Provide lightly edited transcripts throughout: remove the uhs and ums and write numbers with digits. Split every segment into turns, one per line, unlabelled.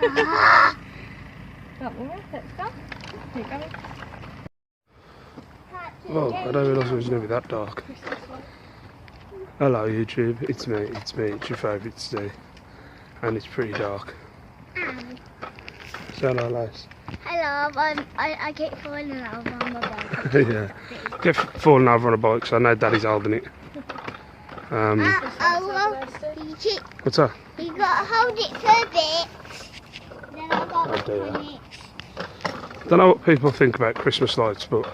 Don't worry, let's go. Keep going.
Oh, I don't realise it was going to be that dark. Hello YouTube, it's me, it's your favourite Steve. And it's pretty dark. Say hello, Lace.
Hello, I keep falling over on my bike.
Yeah, keep falling over on a bike, so I know Daddy's holding it. What's that?
You got to hold it for a bit. Then I'll go on it.
I don't know what people think about Christmas lights, but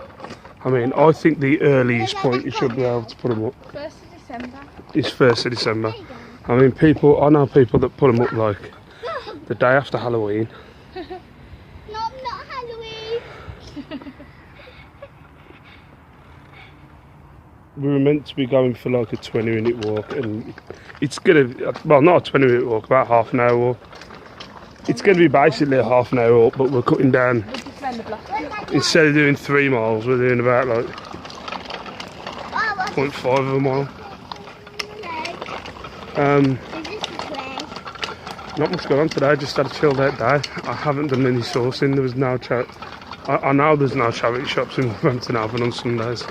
I mean, I think the earliest point you should be able to put them up
1st of December.
is 1st of December. I mean, I know people that put them up like the day after Halloween.
No, not Halloween.
We were meant to be going for like a 20-minute walk, and it's gonna, well, not a 20-minute walk, about half an hour walk. It's gonna be basically a half an hour walk, but we're cutting down. Instead of doing 3 miles, we're doing about like 0.5 of a mile. Not much going on today, just had a chilled out day. I haven't done any sourcing, there was no I know there's no charity shops in Wolverhampton Haven on Sundays.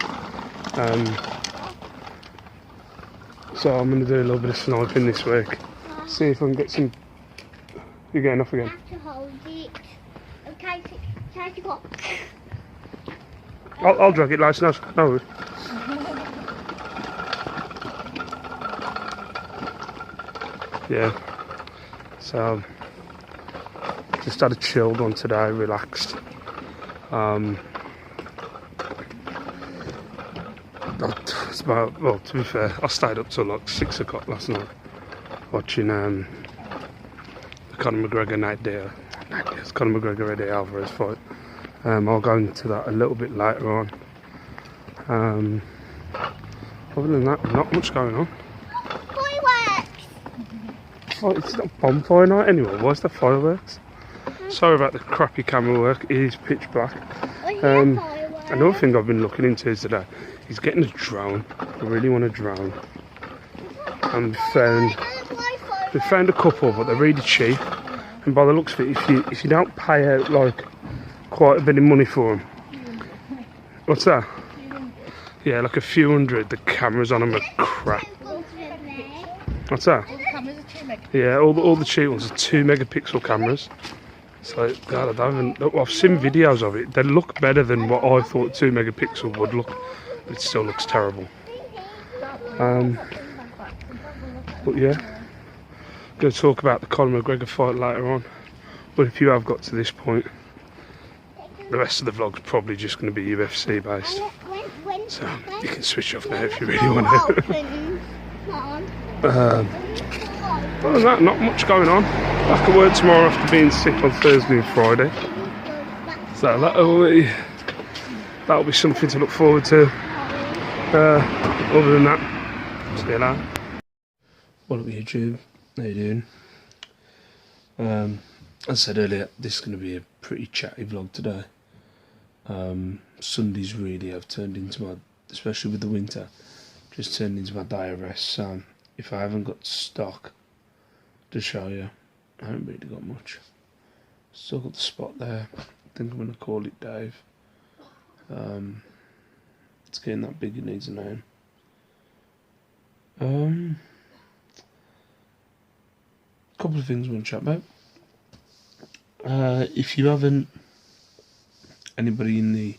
So I'm going to do a little bit of sniping this week. See if I can get some... You're getting off again.
I have to hold it. Okay, try to go.
I'll drag it, like, no worries. Yeah. So, just had a chilled one today, relaxed. It's about, well, to be fair, I stayed up till like 6 o'clock last night watching the Conor McGregor Conor McGregor Eddie Alvarez fight. I'll go into that a little bit later on. Other than that, not much going on. Oh, it's not bonfire night anymore. Why's there fireworks? Sorry about the crappy camera work. It is pitch black. Another thing I've been looking into today is getting a drone. I really want a drone. And we found a couple, but they're really cheap. And by the looks of it, if you don't pay out like quite a bit of money for them, what's that? Yeah, like a few hundred. The cameras on them are crap. What's that? Yeah, all the cheap ones are 2 megapixel cameras. So, God, I've seen videos of it. They look better than what I thought 2 megapixel would look. It still looks terrible. But yeah, going to talk about the Conor McGregor fight later on. But if you have got to this point, the rest of the vlog's probably just going to be UFC based. So you can switch off now if you really want to. Other than that, not much going on. Back at work tomorrow after being sick on Thursday and Friday. So that'll be something to look forward to. Other than that, see you later. What up YouTube? How you doing? As I said earlier, this is going to be a pretty chatty vlog today. Sundays really have turned into my, especially with the winter, just turned into my day of rest. So if I haven't got stock to show you, I haven't really got much. Still got the spot there. I think I'm going to call it Dave. It's getting that big, it needs a name. Couple of things we want to chat about. If you haven't, anybody in the,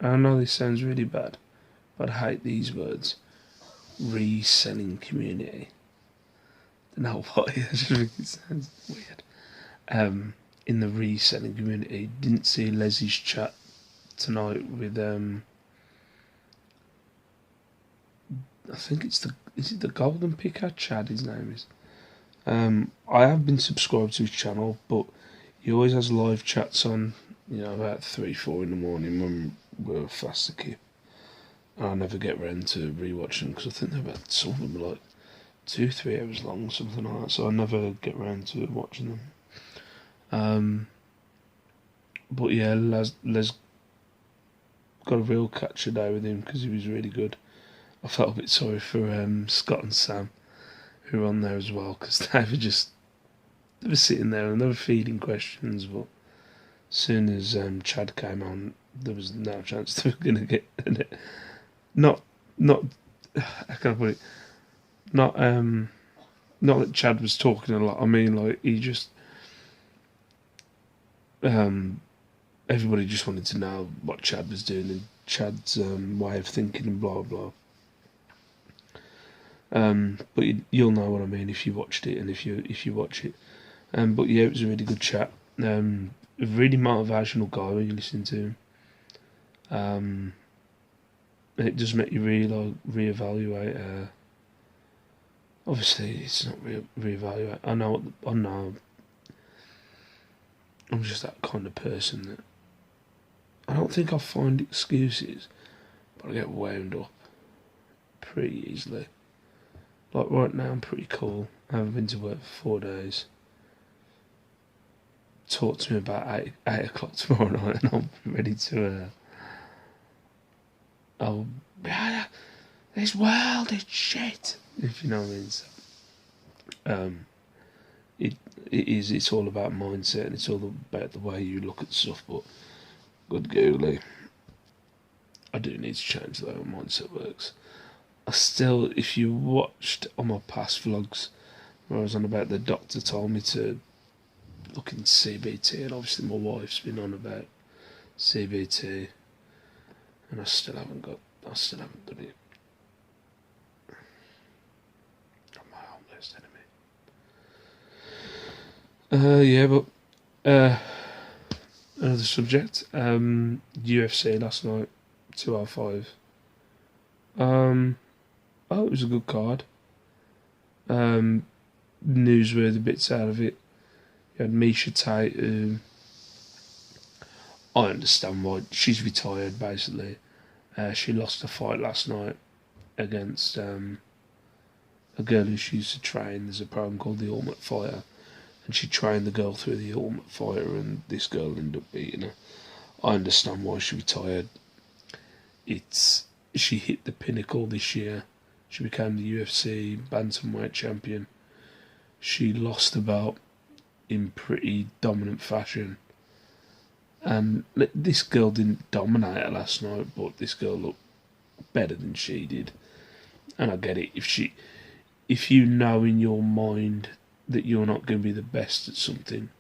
I know this sounds really bad, but I hate these words, reselling community. I don't know why, I just think it sounds weird. In the reselling community, didn't see Leslie's chat tonight with I think is it the Golden Picker? Chad, his name is. I have been subscribed to his channel, but he always has live chats on, you know, about 3-4 in the morning when we're fast asleep. And I never get round to rewatching them because I think they're about, some of them are like 2-3 hours long, something like that. So I never get round to watching them. But yeah, Les got a real catch a day with him because he was really good. I felt a bit sorry for Scott and Sam, who were on there as well, because they were just they were sitting there and they were feeding questions, but as soon as Chad came on, there was no chance they were going to get it. Not, how can I put it? Not that Chad was talking a lot. I mean, like, he just, everybody just wanted to know what Chad was doing and Chad's way of thinking and blah blah. But you'll know what I mean if you watched it and if you watch it. But yeah, it was a really good chat. A really motivational guy when you listen to him. It does make you really like reevaluate. Obviously, it's not reevaluate. I know. I'm just that kind of person that I don't think I find excuses, but I get wound up pretty easily. Like right now, I'm pretty cool. I haven't been to work for 4 days. Talk to me about 8 o'clock tomorrow night, and I'm ready to. This world is shit. If you know what I mean. So, it's all about mindset and it's all about the way you look at stuff. But good googly, I do need to change the way my mindset works. I still, if you watched on my past vlogs where I was on about the doctor told me to look in CBT, and obviously my wife's been on about CBT, and I still haven't done it. I'm my own worst enemy. Yeah, but another subject. UFC last night, 205. Oh, it was a good card. Newsworthy bits out of it. You had Misha Tate, who I understand why she's retired. Basically, she lost a fight last night against a girl who she used to train. There's a program called The Ultimate Fighter, and she trained the girl through The Ultimate Fighter, and this girl ended up beating her. I understand why she retired. She hit the pinnacle this year. She became the UFC bantamweight champion. She lost the belt in pretty dominant fashion. And this girl didn't dominate her last night, but this girl looked better than she did. And I get it. If you know in your mind that you're not going to be the best at something,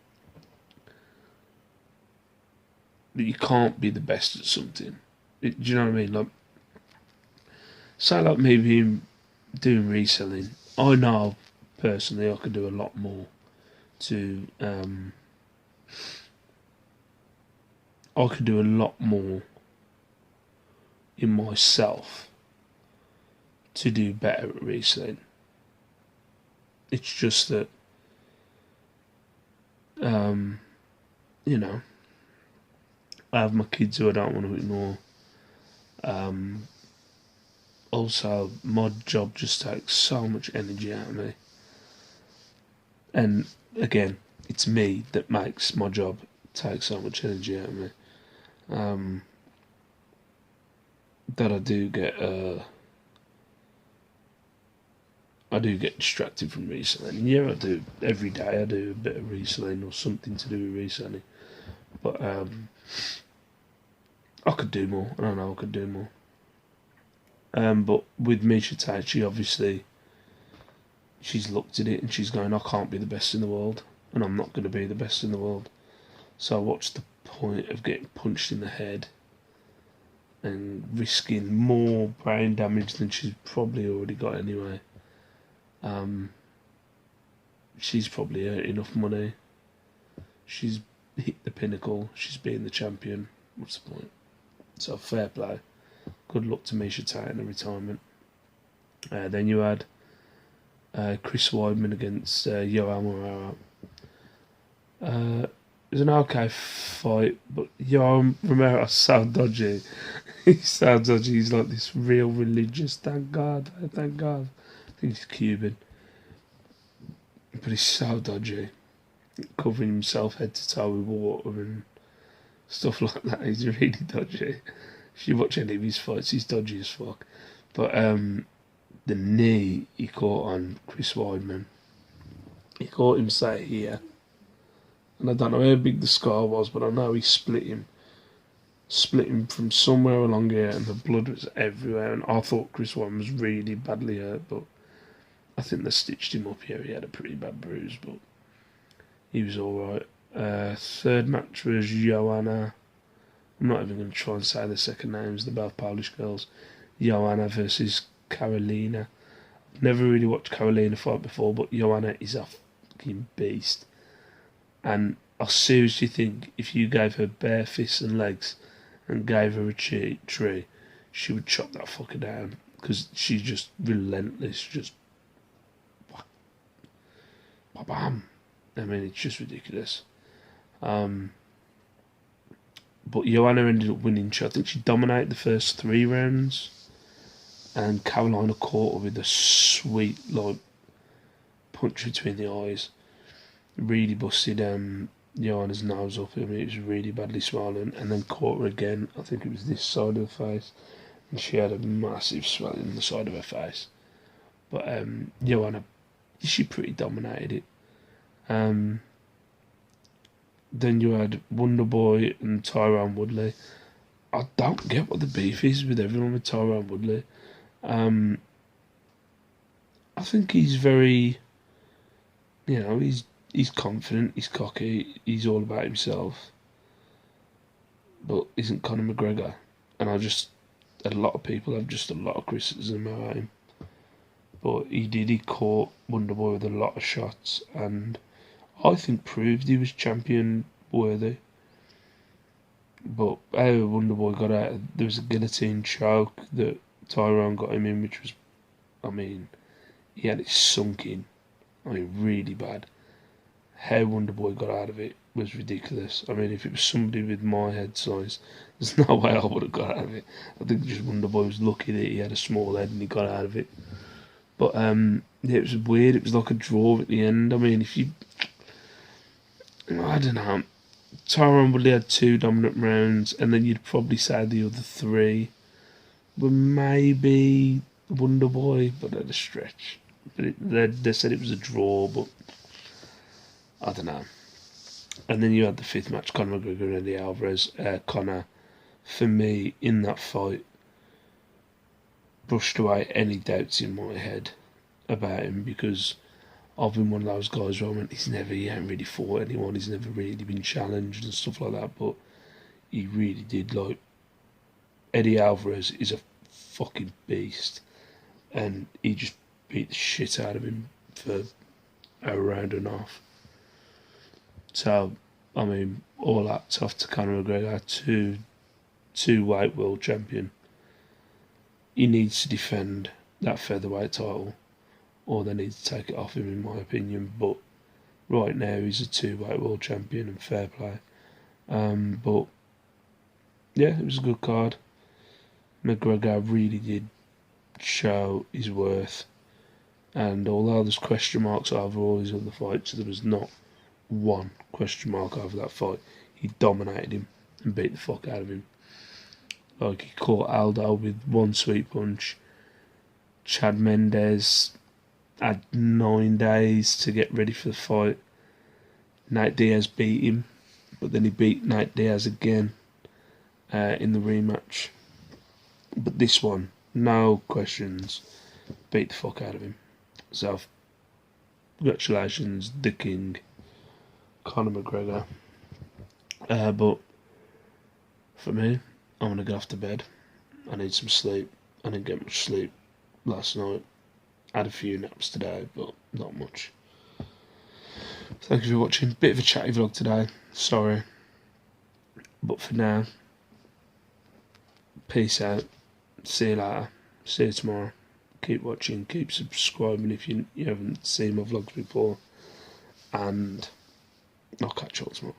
that you can't be the best at something, do you know what I mean? Like, say like me doing reselling, I know personally I could do a lot more to I could do a lot more in myself to do better at reselling. It's just that you know, I have my kids who I don't want to ignore. Also, my job just takes so much energy out of me. And again, it's me that makes my job take so much energy out of me. That I do get distracted from reselling. Yeah, I do. Every day I do a bit of reselling or something to do with reselling. But I could do more. I don't know, I could do more. But with Misha Tate, she's looked at it and she's going, I can't be the best in the world, and I'm not going to be the best in the world. So what's the point of getting punched in the head and risking more brain damage than she's probably already got anyway? She's probably earned enough money. She's hit the pinnacle. She's been the champion. What's the point? So fair play. Good luck to Misha Tate in the retirement. Then you had Chris Weidman against Yoel Romero. It was an okay fight, but Yoel Romero's so dodgy. He's so dodgy. He's like this real religious, thank God. I think he's Cuban. But he's so dodgy. Covering himself head to toe with water and stuff like that. He's really dodgy. If you watch any of his fights, he's dodgy as fuck. But the knee he caught on Chris Weidman, he caught him say here, and I don't know how big the scar was, but I know he split him from somewhere along here, and the blood was everywhere. And I thought Chris Warren was really badly hurt, but I think they stitched him up here. He had a pretty bad bruise, but he was alright. Third match was Joanna. I'm not even going to try and say the second names, they're both Polish girls. Joanna versus Carolina. Never really watched Carolina fight before, but Joanna is a fucking beast. And I seriously think if you gave her bare fists and legs and gave her a tree, she would chop that fucker down. Because she's just relentless, just... bam. I mean, it's just ridiculous. But Joanna ended up winning. I think she dominated the first 3 rounds. And Carolina caught her with a sweet, like, punch between the eyes. Really busted Joanna's nose up. I mean, it was really badly swollen. And then caught her again. I think it was this side of the face. And she had a massive swelling on the side of her face. But Joanna, she pretty dominated it. Then you had Wonderboy and Tyron Woodley. I don't get what the beef is with everyone with Tyron Woodley. I think he's very, he's confident, he's cocky, he's all about himself. But isn't Conor McGregor? And a lot of people have just a lot of criticism about him. But he caught Wonderboy with a lot of shots, and I think proved he was champion worthy. But how Wonderboy got out, there was a guillotine choke that Tyron got him in, which was, I mean, he had it sunk in. I mean, really bad. How Wonderboy got out of it was ridiculous. I mean, if it was somebody with my head size, there's no way I would have got out of it. I think just Wonderboy was lucky that he had a small head and he got out of it. But yeah, it was weird. It was like a draw at the end. I mean, I don't know. Tyron Woodley had 2 dominant rounds, and then you'd probably say the other 3 were maybe Wonderboy, but at a stretch. But they said it was a draw, but I don't know. And then you had the 5th match, Conor McGregor and Eddie Alvarez. Conor, for me, in that fight, brushed away any doubts in my head about him, because I've been one of those guys where I went, he ain't really fought anyone, he's never really been challenged and stuff like that, but he really did. Like, Eddie Alvarez is a fucking beast, and he just beat the shit out of him for a round and a half. So, I mean, all hats off to Conor McGregor, two-weight world champion. He needs to defend that featherweight title, or they need to take it off him, in my opinion. But right now, he's a 2-weight world champion, and fair play. But yeah, it was a good card. McGregor really did show his worth, and although there's question marks over all his other fights, there was not one question mark over that fight. He dominated him and beat the fuck out of him. Like, he caught Aldo with 1 sweet punch. Chad Mendes had 9 days to get ready for the fight. Nate Diaz beat him, but then he beat Nate Diaz again in the rematch. But this one, no questions, beat the fuck out of him. So, congratulations, the King, Conor McGregor. But for me, I'm going to go off to bed. I need some sleep. I didn't get much sleep last night. I had a few naps today, but not much. Thank you for watching. Bit of a chatty vlog today. Sorry. But for now, peace out. See you later. See you tomorrow. Keep watching. Keep subscribing if you haven't seen my vlogs before. And I'll catch you all tomorrow.